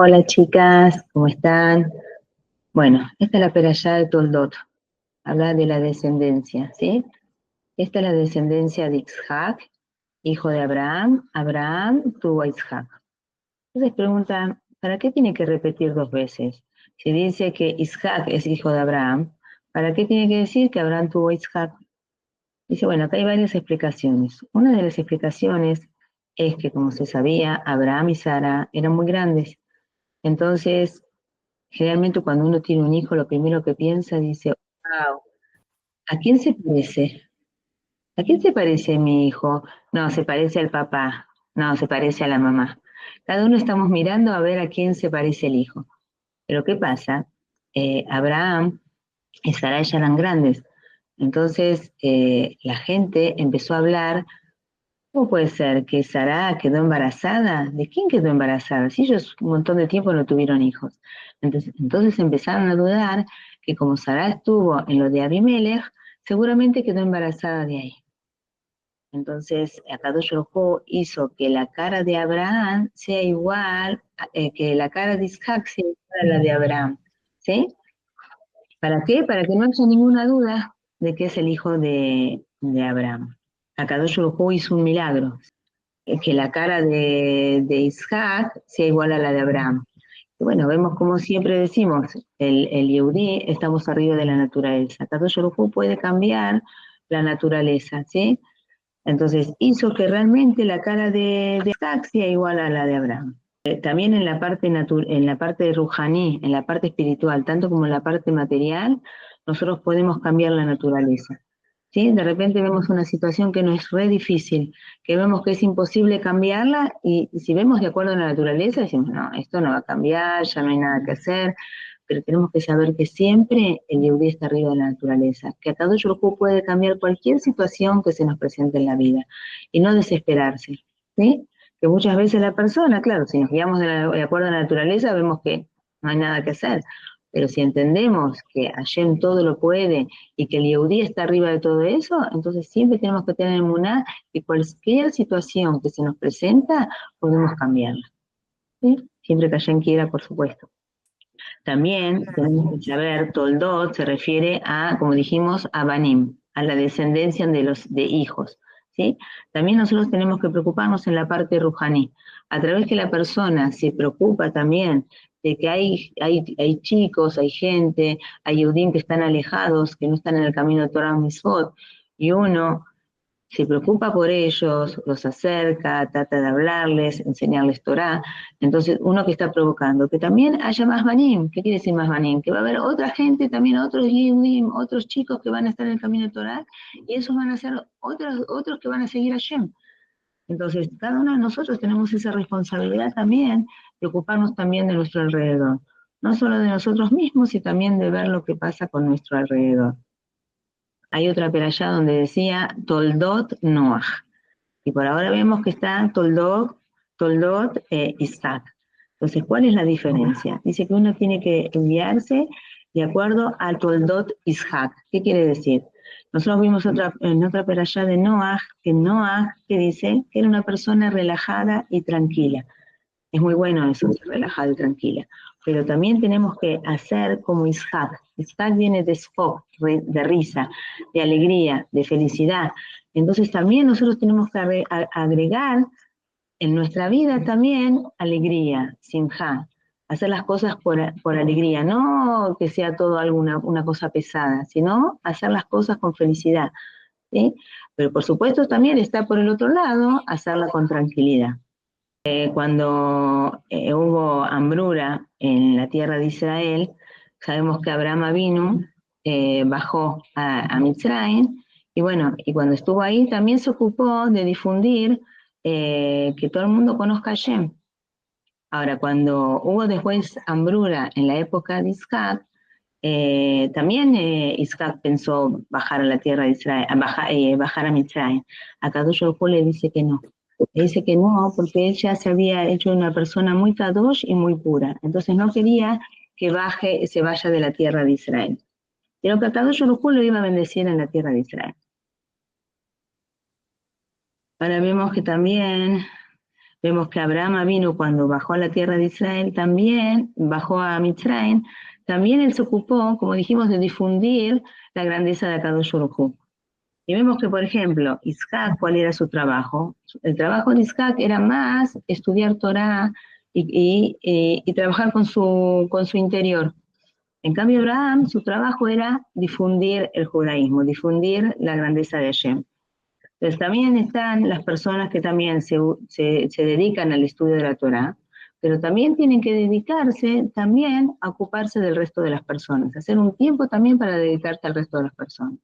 Hola chicas, ¿cómo están? Bueno, esta es la perashá de Toldot, habla de la descendencia, ¿sí? Esta es la descendencia de Isaac, hijo de Abraham. Abraham tuvo a Isaac. Entonces preguntan, ¿para qué tiene que repetir dos veces? Si dice que Isaac es hijo de Abraham, ¿para qué tiene que decir que Abraham tuvo a Isaac? Dice, bueno, acá hay varias explicaciones. Una de las explicaciones es que, como se sabía, Abraham y Sara eran muy grandes. Entonces, generalmente cuando uno tiene un hijo, lo primero que piensa, dice, wow, ¿a quién se parece? ¿A quién se parece mi hijo? No, se parece al papá. No, se parece a la mamá. Cada uno estamos mirando a ver a quién se parece el hijo. Pero ¿qué pasa? Abraham y Sarai ya eran grandes. Entonces la gente empezó a hablar. ¿Cómo puede ser que Sara quedó embarazada? ¿De quién quedó embarazada? Si ellos un montón de tiempo no tuvieron hijos. Entonces empezaron a dudar que como Sara estuvo en lo de Abimelech, seguramente quedó embarazada de ahí. Entonces, Akadosh Baruj Hu hizo que la cara de Abraham sea igual, que la cara de Isaac sea igual a la de Abraham. ¿Sí? ¿Para qué? Para que no haya ninguna duda de que es el hijo de Abraham. Akadosh Baruj Hu hizo un milagro, que la cara de Isaac sea igual a la de Abraham. Y bueno, vemos como siempre decimos, el Yehudí estamos arriba de la naturaleza. Kadosh Baruj Hu puede cambiar la naturaleza, ¿sí? Entonces hizo que realmente la cara de Isaac sea igual a la de Abraham. También en la parte de Ruhaní, en la parte espiritual, tanto como en la parte material, nosotros podemos cambiar la naturaleza. ¿Sí? De repente vemos una situación que nos es re difícil, que vemos que es imposible cambiarla y si vemos de acuerdo a la naturaleza, decimos, no, esto no va a cambiar, ya no hay nada que hacer, pero tenemos que saber que siempre el Yehudí está arriba de la naturaleza, que Akadosh Baruj Hu puede cambiar cualquier situación que se nos presente en la vida y no desesperarse, ¿sí? Que muchas veces la persona, claro, si nos guiamos de acuerdo a la naturaleza, vemos que no hay nada que hacer, pero si entendemos que Hashem todo lo puede y que el Yehudí está arriba de todo eso, entonces siempre tenemos que tener emuná que cualquier situación que se nos presenta, podemos cambiarla, ¿sí? Siempre que Hashem quiera, por supuesto. También tenemos que saber, Toldot se refiere a, como dijimos, a Banim, a la descendencia de hijos, ¿sí? También nosotros tenemos que preocuparnos en la parte rujaní, a través que la persona se preocupa también de que hay chicos, hay gente, hay Yehudim que están alejados, que no están en el camino de Torah Mitzvot, y uno se preocupa por ellos, los acerca, trata de hablarles, enseñarles Torah. Entonces, uno que está provocando, que también haya más banim. ¿Qué quiere decir más banim? Que va a haber otra gente, también otros yehudim, otros chicos que van a estar en el camino de Torah, y esos van a ser otros que van a seguir a Shem. Entonces, cada uno de nosotros tenemos esa responsabilidad también de ocuparnos también de nuestro alrededor. No solo de nosotros mismos, sino también de ver lo que pasa con nuestro alrededor. Hay otra perashá donde decía Toldot Noach. Y por ahora vemos que está Toldot Isaac. Entonces, ¿cuál es la diferencia? Dice que uno tiene que enviarse de acuerdo al Toldot Isaac. ¿Qué quiere decir? Nosotros vimos en otra perashá de Noach, que dice que era una persona relajada y tranquila. Es muy bueno eso, ser relajada y tranquila. Pero también tenemos que hacer como Isaac. Isaac viene de Shok, de risa, de alegría, de felicidad. Entonces también nosotros tenemos que agregar en nuestra vida también alegría, simja, hacer las cosas por alegría, no que sea todo una cosa pesada, sino hacer las cosas con felicidad, ¿sí? Pero por supuesto también está por el otro lado hacerla con tranquilidad. Cuando hubo hambruna en la tierra de Israel, sabemos que Abraham vino, bajó a Mitzrayim, y bueno, y cuando estuvo ahí también se ocupó de difundir que todo el mundo conozca a Hashem. Ahora, cuando hubo después hambruna en la época de Isaac, también Isaac pensó bajar a la tierra de Israel, bajar a Mitzrayim. A Kadosh Baruj Hu le dice que no. Le dice que no, porque él ya se había hecho una persona muy kadosh y muy pura. Entonces no quería que se vaya de la tierra de Israel. Pero que a Kadosh Baruj Hu lo iba a bendecir en la tierra de Israel. Ahora vemos que también Vemos que Abraham vino cuando bajó a la tierra de Israel, también bajó a Mitzrayim, también él se ocupó, como dijimos, de difundir la grandeza de Akadosh Baruj Hu. Y vemos que, por ejemplo, Isaac, ¿cuál era su trabajo? El trabajo de Isaac era más estudiar Torah y trabajar con su interior. En cambio, Abraham, su trabajo era difundir el judaísmo, difundir la grandeza de Hashem. Entonces también están las personas que también se dedican al estudio de la Torah, pero también tienen que dedicarse también a ocuparse del resto de las personas, hacer un tiempo también para dedicarse al resto de las personas.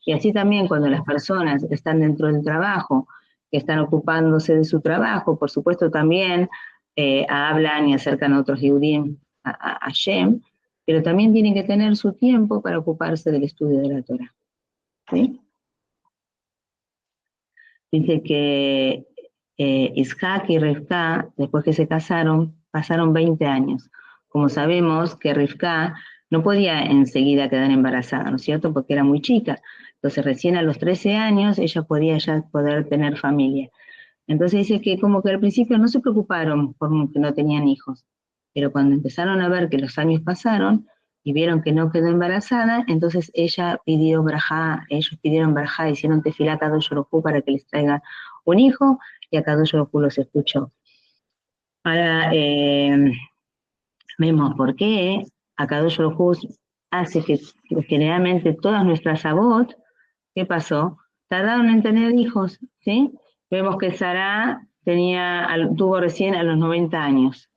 Y así también cuando las personas están dentro del trabajo, que están ocupándose de su trabajo, por supuesto también hablan y acercan a otros Yehudim a Hashem, pero también tienen que tener su tiempo para ocuparse del estudio de la Torah. ¿Sí? Dice que Isaac y Rivka, después que se casaron, pasaron 20 años. Como sabemos que Rivka no podía enseguida quedar embarazada, ¿no es cierto? Porque era muy chica. Entonces recién a los 13 años ella podía ya poder tener familia. Entonces dice que como que al principio no se preocuparon por que no tenían hijos, pero cuando empezaron a ver que los años pasaron y vieron que no quedó embarazada, entonces ella pidió brajá, ellos pidieron brajá, hicieron tefilá a Kadosh Baruj Hu para que les traiga un hijo, y a Kadosh Baruj Hu los escuchó. Ahora vemos por qué a Kadosh Baruj Hu hace que generalmente todas nuestras abot, ¿qué pasó? Tardaron en tener hijos, ¿sí? Vemos que Sará tuvo recién a los 90 años.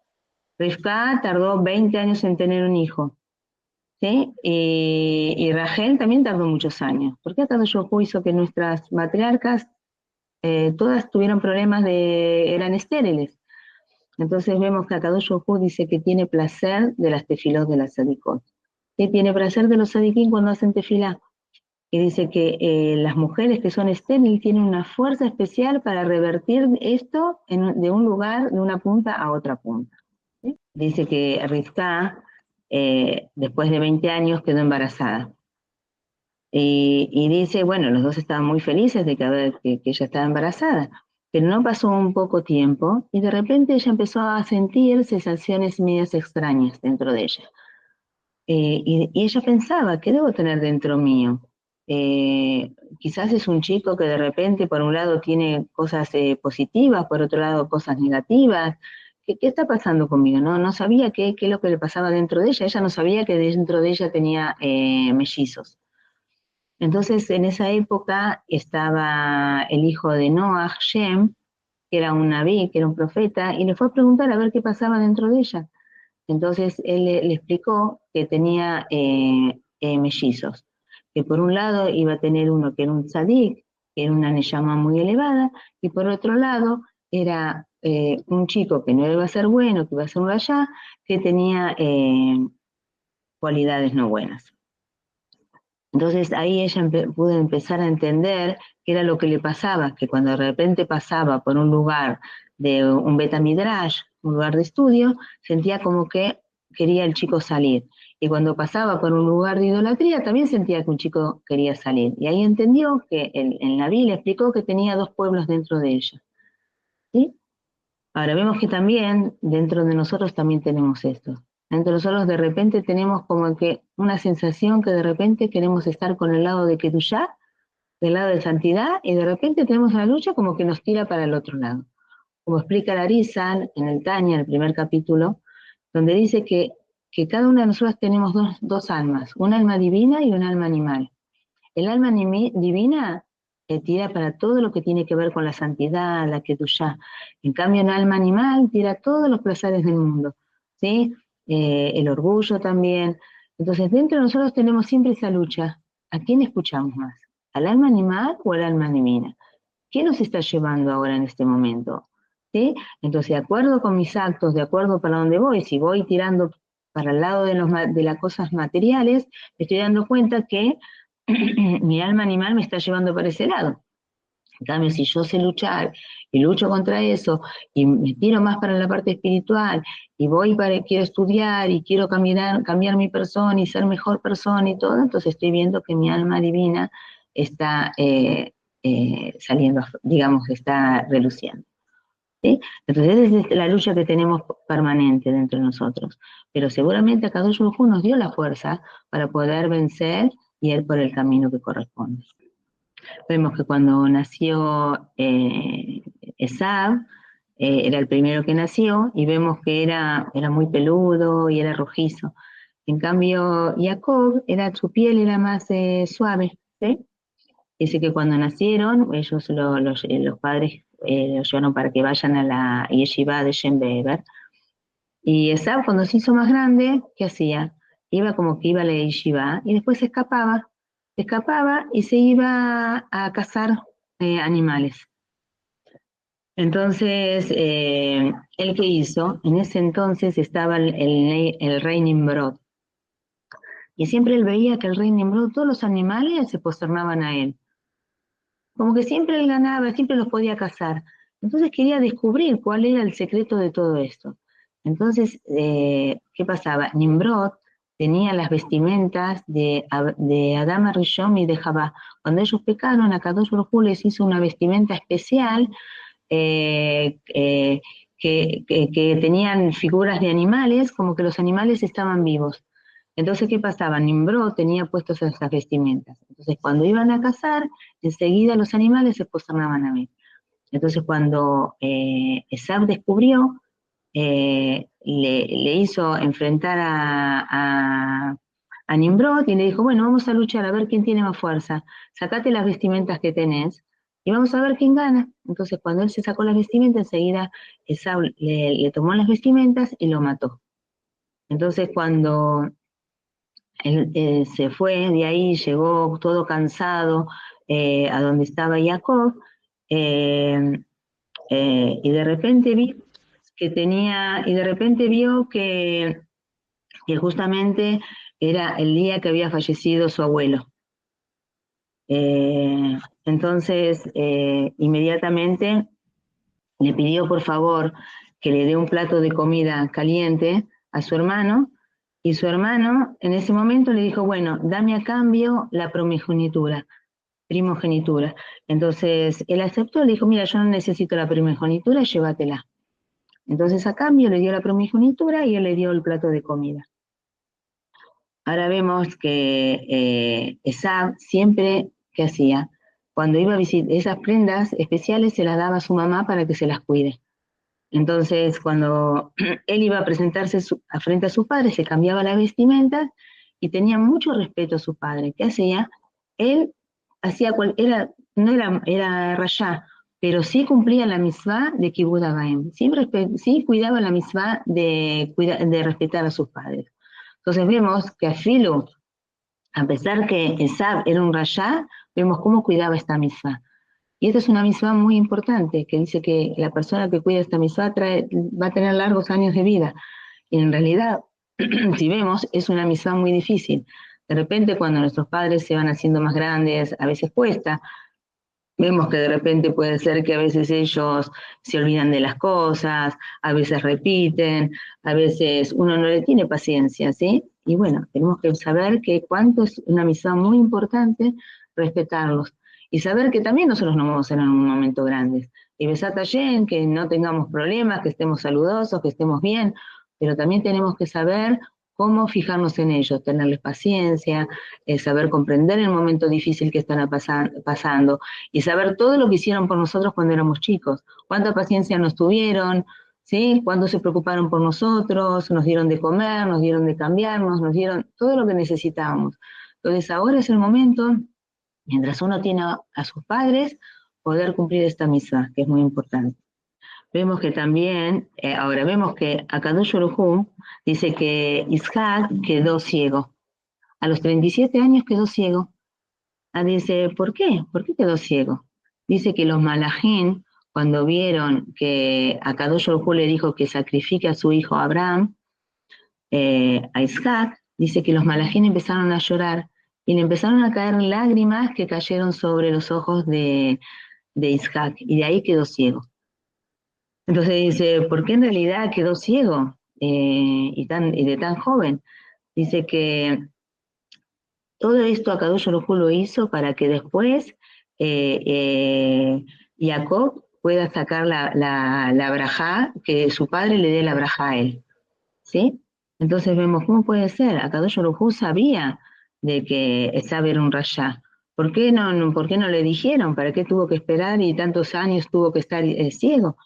Rivka tardó 20 años en tener un hijo, ¿sí? Y Rachel también tardó muchos años. ¿Por qué Akadosh Baruj Hu hizo que nuestras matriarcas todas tuvieron problemas eran estériles? Entonces vemos que Akadosh Baruj Hu dice que tiene placer de las tefilot de las sadikot. ¿Qué tiene placer de los sadikim cuando hacen tefilá? Y dice que las mujeres que son estériles tienen una fuerza especial para revertir esto de un lugar, de una punta a otra punta. ¿Sí? Dice que Rivka, después de 20 años, quedó embarazada. Y dice, bueno, los dos estaban muy felices de que ella estaba embarazada, pero no pasó un poco tiempo y de repente ella empezó a sentir sensaciones medias extrañas dentro de ella. Y ella pensaba, ¿qué debo tener dentro mío? Quizás es un chico que de repente por un lado tiene cosas positivas, por otro lado cosas negativas. ¿Qué está pasando conmigo? No sabía qué es lo que le pasaba dentro de ella. Ella no sabía que dentro de ella tenía mellizos. Entonces en esa época estaba el hijo de Noah, Shem, que era un nabí, que era un profeta, y le fue a preguntar a ver qué pasaba dentro de ella. Entonces él le explicó que tenía mellizos, que por un lado iba a tener uno que era un tzadik, que era una neyama muy elevada, y por otro lado era un chico que no iba a ser bueno, que iba a ser un rayá, que tenía cualidades no buenas. Entonces ahí ella pudo empezar a entender qué era lo que le pasaba, que cuando de repente pasaba por un lugar de un betamidrash, un lugar de estudio, sentía como que quería el chico salir. Y cuando pasaba por un lugar de idolatría, también sentía que un chico quería salir. Y ahí entendió que el Naví le explicó que tenía dos pueblos dentro de ella. ¿Sí? Ahora vemos que también dentro de nosotros también tenemos esto. Dentro de nosotros de repente tenemos como que una sensación que de repente queremos estar con el lado de Kedushá, del lado de santidad, y de repente tenemos una lucha como que nos tira para el otro lado. Como explica la Arizal en el Tanya, en el primer capítulo, donde dice que cada una de nosotras tenemos dos almas, un alma divina y un alma animal. El alma divina tira para todo lo que tiene que ver con la santidad, la kedushá. En cambio, el alma animal tira todos los placeres del mundo, ¿sí? El orgullo también. Entonces, dentro de nosotros tenemos siempre esa lucha. ¿A quién escuchamos más? ¿Al alma animal o al alma divina? ¿Qué nos está llevando ahora en este momento? ¿Sí? Entonces, de acuerdo con mis actos, de acuerdo para dónde voy, si voy tirando para el lado de las cosas materiales, me estoy dando cuenta que mi alma animal me está llevando para ese lado. En cambio, si yo sé luchar y lucho contra eso y me tiro más para la parte espiritual y quiero estudiar y quiero cambiar mi persona y ser mejor persona y todo, entonces estoy viendo que mi alma divina está saliendo, digamos, está reluciendo. ¿sí? Entonces esa es la lucha que tenemos permanente dentro de nosotros. Pero seguramente Akadosh Baruj Hu nos dio la fuerza para poder vencer y ir por el camino que corresponde. Vemos que cuando nació Esav, era el primero que nació, y vemos que era muy peludo y era rojizo. En cambio, Jacob, su piel era más suave, ¿sí? Dice que cuando nacieron, ellos, los padres, los llevaron para que vayan a la yeshiva de Shem Be'er. Y Esav, cuando se hizo más grande, ¿qué hacía? Iba como que iba a la yeshiva y después se escapaba y se iba a cazar animales. Entonces, ¿él qué hizo? En ese entonces estaba el rey Nimrod. Y siempre él veía que el rey Nimrod, todos los animales se posternaban a él. Como que siempre él ganaba, siempre los podía cazar. Entonces quería descubrir cuál era el secreto de todo esto. Entonces, ¿qué pasaba? Nimrod tenía las vestimentas de Adama Rishon y de Jabá. Cuando ellos pecaron, a Kadosh Baruj Hu les hizo una vestimenta especial eh, eh, que tenían figuras de animales, como que los animales estaban vivos. Entonces, ¿qué pasaba? Nimrod tenía puestas esas vestimentas. Entonces, cuando iban a cazar, enseguida los animales se posternaban a mí. Entonces, cuando Esav descubrió, le hizo enfrentar a Nimrod y le dijo, bueno, vamos a luchar a ver quién tiene más fuerza. Sacate las vestimentas que tenés y vamos a ver quién gana. Entonces, cuando él se sacó las vestimentas, enseguida Esav le tomó las vestimentas y lo mató. Entonces, cuando él se fue de ahí, llegó todo cansado a donde estaba Jacob, eh, y de repente vio que justamente era el día que había fallecido su abuelo. Entonces, inmediatamente le pidió por favor que le dé un plato de comida caliente a su hermano, y su hermano en ese momento le dijo, bueno, dame a cambio la primogenitura. Entonces él aceptó, le dijo, mira, yo no necesito la primogenitura, llévatela. Entonces a cambio le dio la primogenitura y él le dio el plato de comida. Ahora vemos que Esav siempre, ¿qué hacía? Cuando iba a visitar, esas prendas especiales se las daba a su mamá para que se las cuide. Entonces, cuando él iba a presentarse frente a sus padres, se cambiaba las vestimentas y tenía mucho respeto a su padre. ¿Qué hacía? Él hacía era rayá, pero sí cumplía la mitzvah de Kibbutz Abaim. Sí cuidaba la mitzvah de respetar a sus padres. Entonces vemos que a Filo, a pesar que Esav era un rayá, vemos cómo cuidaba esta mitzvah. Y esta es una mitzvah muy importante, que dice que la persona que cuida esta mitzvah va a tener largos años de vida. Y en realidad, si vemos, es una mitzvah muy difícil. De repente, cuando nuestros padres se van haciendo más grandes, a veces cuesta. Vemos que de repente puede ser que a veces ellos se olvidan de las cosas, a veces repiten, a veces uno no le tiene paciencia, ¿sí? Y bueno, tenemos que saber que cuánto es una misión muy importante respetarlos. Y saber que también nosotros no vamos a ser en un momento grandes. Y besat Hashem, que no tengamos problemas, que estemos saludosos, que estemos bien, pero también tenemos que saber cómo fijarnos en ellos, tenerles paciencia, saber comprender el momento difícil que están pasando y saber todo lo que hicieron por nosotros cuando éramos chicos, cuánta paciencia nos tuvieron, ¿sí? Cuánto se preocuparon por nosotros, nos dieron de comer, nos dieron de cambiarnos, nos dieron todo lo que necesitábamos. Entonces ahora es el momento, mientras uno tiene a sus padres, poder cumplir esta misa, que es muy importante. Vemos que también, ahora vemos que Akadosh Baruj Hu dice que Isaac quedó ciego. A los 37 años quedó ciego. Dice, ¿por qué? ¿Por qué quedó ciego? Dice que los malajín, cuando vieron que Akadosh Baruj Hu le dijo que sacrifique a su hijo Abraham, a Isaac, dice que los malajín empezaron a llorar y le empezaron a caer lágrimas que cayeron sobre los ojos de Isaac, y de ahí quedó ciego. Entonces dice, ¿por qué en realidad quedó ciego y de tan joven? Dice que todo esto Akadosh Baruj Hu lo hizo para que después Jacob pueda sacar la brajá, que su padre le dé la brajá a él, ¿sí? Entonces vemos, ¿cómo puede ser? Akadosh Baruj Hu sabía de que Esav era un rasha. ¿Por qué no le dijeron? ¿Para qué tuvo que esperar y tantos años tuvo que estar ciego?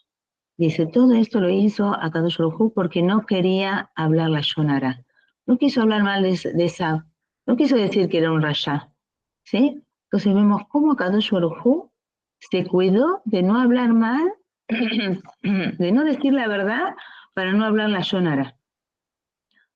Dice, todo esto lo hizo Akadosh Baruj Hu porque no quería hablar la Shonara. No quiso hablar mal de Esav. No quiso decir que era un rasha, ¿sí? Entonces vemos cómo Akadosh Baruj Hu se cuidó de no hablar mal, de no decir la verdad para no hablar la Shonara.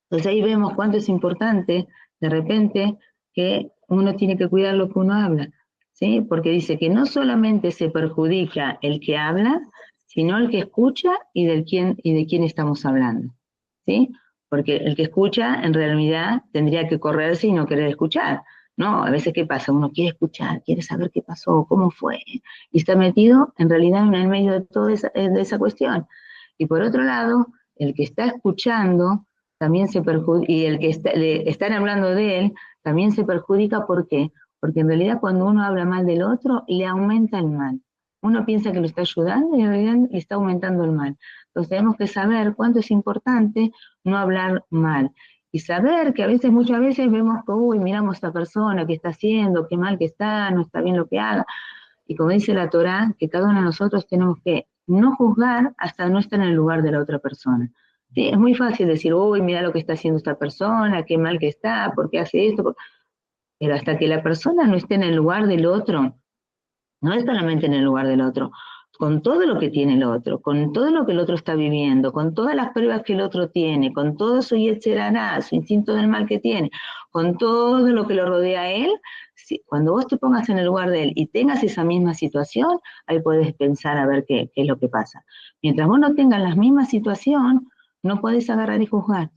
Entonces ahí vemos cuánto es importante de repente que uno tiene que cuidar lo que uno habla, ¿sí? Porque dice que no solamente se perjudica el que habla, sino el que escucha y de quién estamos hablando, ¿sí? Porque el que escucha en realidad tendría que correrse y no querer escuchar, ¿no? A veces, ¿qué pasa? Uno quiere escuchar, quiere saber qué pasó, cómo fue, y está metido en realidad en el medio de toda de esa cuestión. Y por otro lado, el que está escuchando también se perjudica, y el que le están hablando de él también se perjudica. ¿Por qué? Porque en realidad cuando uno habla mal del otro, le aumenta el mal. Uno piensa que lo está ayudando y en realidad le está aumentando el mal. Entonces tenemos que saber cuánto es importante no hablar mal. Y saber que muchas veces vemos que, uy, miramos a esta persona, qué está haciendo, qué mal que está, no está bien lo que haga. Y como dice la Torá, que cada uno de nosotros tenemos que no juzgar hasta no estar en el lugar de la otra persona. Sí, es muy fácil decir, uy, mira lo que está haciendo esta persona, qué mal que está, por qué hace esto. Pero hasta que la persona no esté en el lugar del otro, no es solamente en el lugar del otro, con todo lo que tiene el otro, con todo lo que el otro está viviendo, con todas las pruebas que el otro tiene, con todo su yetzerará, su instinto del mal que tiene, con todo lo que lo rodea a él, cuando vos te pongas en el lugar de él y tengas esa misma situación, ahí puedes pensar a ver qué es lo que pasa. Mientras vos no tengas la misma situación, no podés agarrar y juzgar,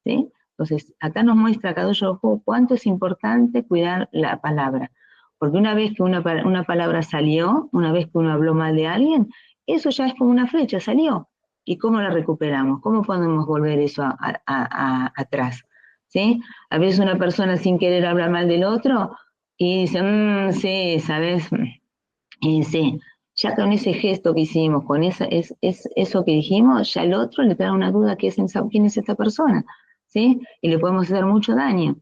¿sí? Entonces, acá nos muestra Kadosh Baruj Hu cuánto es importante cuidar la palabra. Porque una vez que una palabra salió, una vez que uno habló mal de alguien, eso ya es como una flecha, salió. ¿Y cómo la recuperamos? ¿Cómo podemos volver eso atrás? ¿Sí? A veces una persona sin querer habla mal del otro y dice, sí, ¿sabes? Y sí, ya con ese gesto que hicimos, con eso que dijimos, ya el otro le trae una duda quién es esta persona, ¿sí? Y le podemos hacer mucho daño,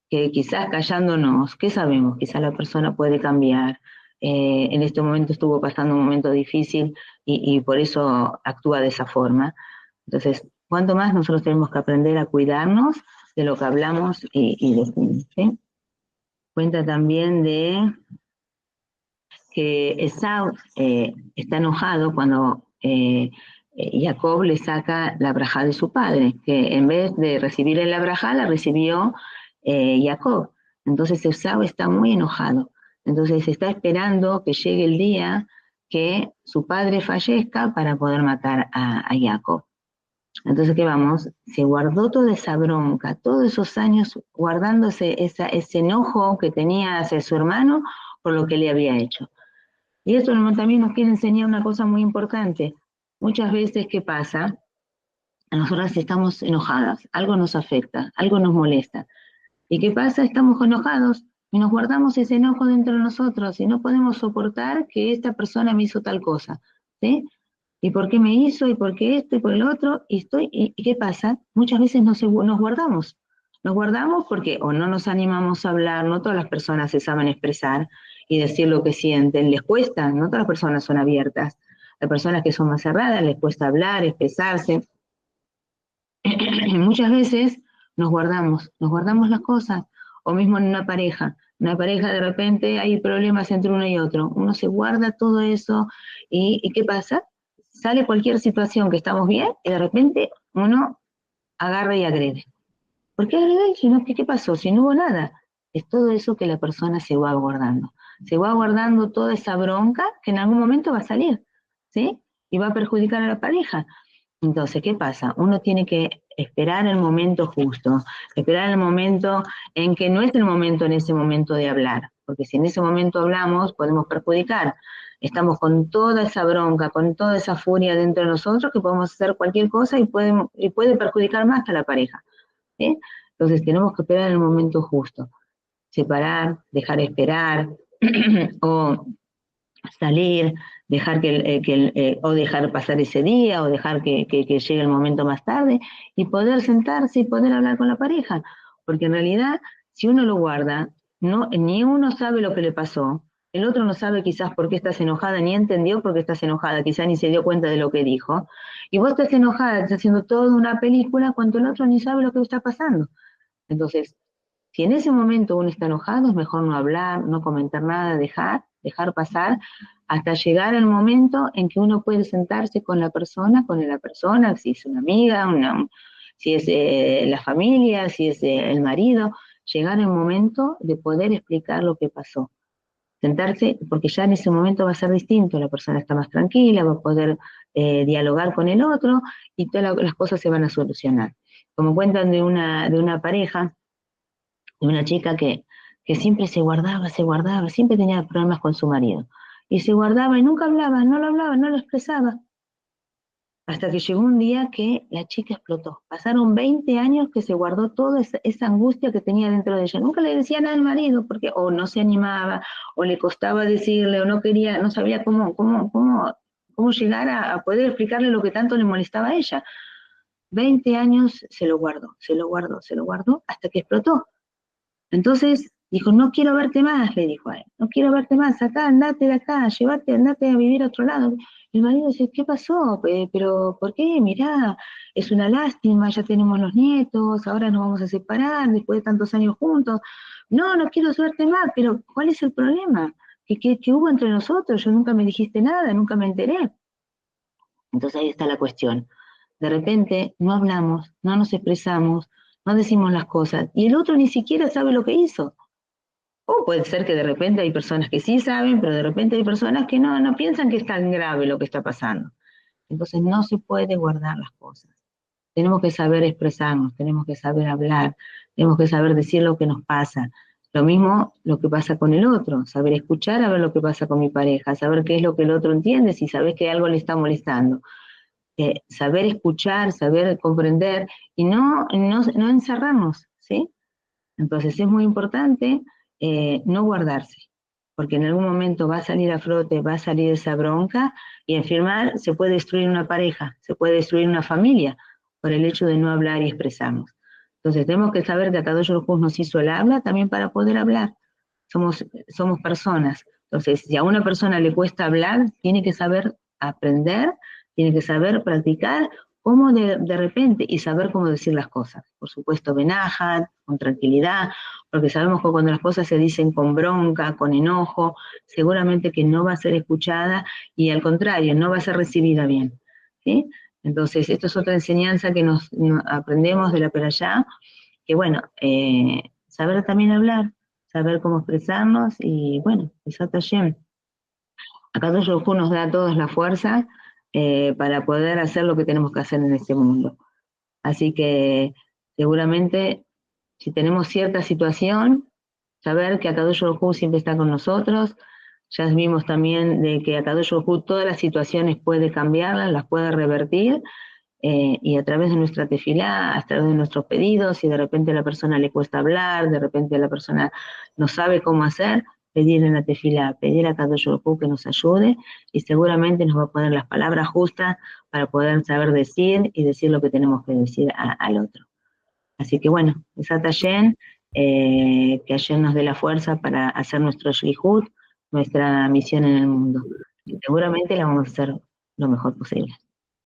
que quizás callándonos, ¿qué sabemos? Quizás la persona puede cambiar. En este momento estuvo pasando un momento difícil y por eso actúa de esa forma. Entonces, cuanto más nosotros tenemos que aprender a cuidarnos de lo que hablamos y decimos, ¿sí? Cuenta también de que Esau está enojado cuando Jacob le saca la brajá de su padre, que en vez de recibir la brajá, la recibió Jacob. Entonces Esau está muy enojado. Entonces está esperando que llegue el día que su padre fallezca para poder matar a Jacob. Entonces, ¿qué vamos? Se guardó toda esa bronca, todos esos años guardándose ese enojo que tenía hacia su hermano por lo que le había hecho. Y esto también nos quiere enseñar una cosa muy importante. Muchas veces, ¿qué pasa? Nosotras estamos enojadas, algo nos afecta, algo nos molesta. ¿Y qué pasa? Estamos enojados y nos guardamos ese enojo dentro de nosotros y no podemos soportar que esta persona me hizo tal cosa, ¿sí? ¿Y por qué me hizo? ¿Y por qué esto? ¿Y por el otro? ¿Y qué pasa? Muchas veces nos guardamos. Nos guardamos porque o no nos animamos a hablar, no todas las personas se saben expresar y decir lo que sienten, les cuesta, no todas las personas son abiertas. Hay personas que son más cerradas, les cuesta hablar, expresarse. Muchas veces nos guardamos las cosas, o mismo en una pareja de repente hay problemas entre uno y otro, uno se guarda todo eso y ¿qué pasa? Sale cualquier situación que estamos bien y de repente uno agarra y agrede. ¿Por qué agrede? Si no, ¿qué pasó? Si no hubo nada. Es todo eso que la persona se va guardando. Se va guardando toda esa bronca que en algún momento va a salir, ¿sí? Y va a perjudicar a la pareja. Entonces, ¿qué pasa? Uno tiene que esperar el momento justo, esperar el momento en que no es el momento en ese momento de hablar, porque si en ese momento hablamos podemos perjudicar. Estamos con toda esa bronca, con toda esa furia dentro de nosotros que podemos hacer cualquier cosa y puede perjudicar más a la pareja, ¿sí? Entonces tenemos que esperar el momento justo, separar, dejar esperar o salir dejar o dejar pasar ese día, o dejar que llegue el momento más tarde, y poder sentarse y poder hablar con la pareja, porque en realidad, si uno lo guarda, no, ni uno sabe lo que le pasó, el otro no sabe quizás por qué estás enojada, ni entendió por qué estás enojada, quizás ni se dio cuenta de lo que dijo, y vos estás enojada, estás haciendo toda una película cuando el otro ni sabe lo que está pasando. Entonces, si en ese momento uno está enojado, es mejor no hablar, no comentar nada, dejar pasar, hasta llegar al momento en que uno puede sentarse con la persona, si es una amiga, si es la familia, si es el marido, llegar al momento de poder explicar lo que pasó. Sentarse, porque ya en ese momento va a ser distinto, la persona está más tranquila, va a poder dialogar con el otro y todas las cosas se van a solucionar. Como cuentan de una pareja, de una chica que siempre se guardaba, siempre tenía problemas con su marido. Y se guardaba y nunca hablaba, no lo expresaba. Hasta que llegó un día que la chica explotó. Pasaron 20 años que se guardó toda esa angustia que tenía dentro de ella. Nunca le decía nada al marido, porque o no se animaba, o le costaba decirle, o no quería, no sabía cómo llegar a poder explicarle lo que tanto le molestaba a ella. 20 años se lo guardó, hasta que explotó. Entonces dijo, no quiero verte más, le dijo a él, no quiero verte más, acá, andate de acá, andate a vivir a otro lado. El marido dice, ¿qué pasó? Pero, ¿por qué? Mirá, es una lástima, ya tenemos los nietos, ahora nos vamos a separar después de tantos años juntos. No, no quiero verte más, pero ¿cuál es el problema? ¿Qué hubo entre nosotros? Yo nunca me dijiste nada, nunca me enteré. Entonces ahí está la cuestión. De repente no hablamos, no nos expresamos, no decimos las cosas, y el otro ni siquiera sabe lo que hizo. O puede ser que de repente hay personas que sí saben, pero de repente hay personas que no piensan que es tan grave lo que está pasando. Entonces no se puede guardar las cosas. Tenemos que saber expresarnos, tenemos que saber hablar, tenemos que saber decir lo que nos pasa. Lo mismo lo que pasa con el otro, saber escuchar a ver lo que pasa con mi pareja, saber qué es lo que el otro entiende, si sabes que algo le está molestando. Saber escuchar, saber comprender y no encerrarnos, ¿sí? Entonces es muy importante no guardarse, porque en algún momento va a salir a flote, va a salir esa bronca y al final se puede destruir una pareja, se puede destruir una familia por el hecho de no hablar y expresarnos. Entonces tenemos que saber que Akadosh Baruj Hu nos hizo el habla también para poder hablar. Somos personas. Entonces, si a una persona le cuesta hablar, tiene que saber aprender, tiene que saber practicar cómo de repente y saber cómo decir las cosas. Por supuesto, venaja, con tranquilidad, porque sabemos que cuando las cosas se dicen con bronca, con enojo, seguramente que no va a ser escuchada y al contrario, no va a ser recibida bien. ¿Sí? Entonces, esto es otra enseñanza que nos aprendemos de la Perashá, que bueno, saber también hablar, saber cómo expresarnos y bueno, Besat Hashem. Acá Baruj Hu nos da a todos la fuerza para poder hacer lo que tenemos que hacer en este mundo. Así que seguramente si tenemos cierta situación, saber que Akadosh Baruj Hu siempre está con nosotros. Ya vimos también de que Akadosh Baruj Hu todas las situaciones puede cambiarlas, las puede revertir, y a través de nuestra tefilá, a través de nuestros pedidos, si de repente a la persona le cuesta hablar, de repente a la persona no sabe cómo hacer, pedir en la tefilá, pedir a Kadosh Baruj Hu que nos ayude y seguramente nos va a poner las palabras justas para poder saber decir y decir lo que tenemos que decir al otro. Así que bueno, Besat Hashem, que Hashem nos dé la fuerza para hacer nuestro shlichut, nuestra misión en el mundo. Y seguramente la vamos a hacer lo mejor posible.